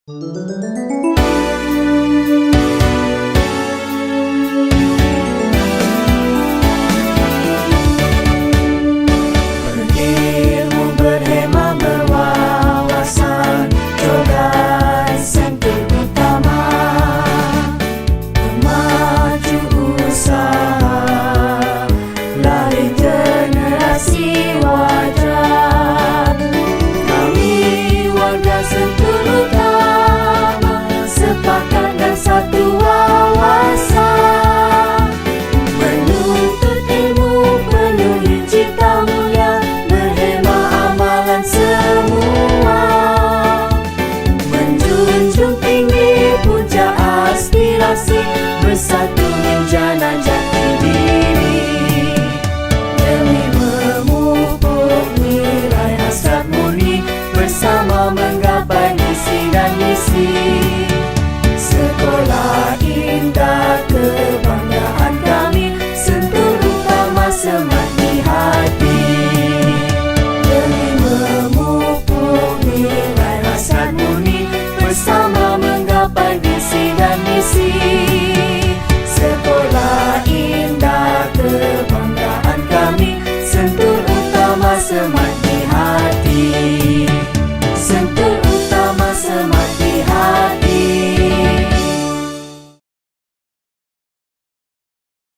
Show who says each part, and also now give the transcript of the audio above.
Speaker 1: Berilmu, berhema, berwawasan, coba sentuh utama, maju usaha, lari generasi wajar. Kami warga Sentul Utama, sepakat dan satu wawasan, menuntut ilmu, penuhi cita mulia, berhema amalan semua, menjunjung tinggi puncak aspirasi, bersatu menjana jati diri, demi memupuk nilai hasrat murni, bersama menggapai visi dan misi. Sekolah indah kebanggaan kami, Sentul Utama semat di hati, demi memupuk nilai hasrat murni, bersama menggapai visi dan misi.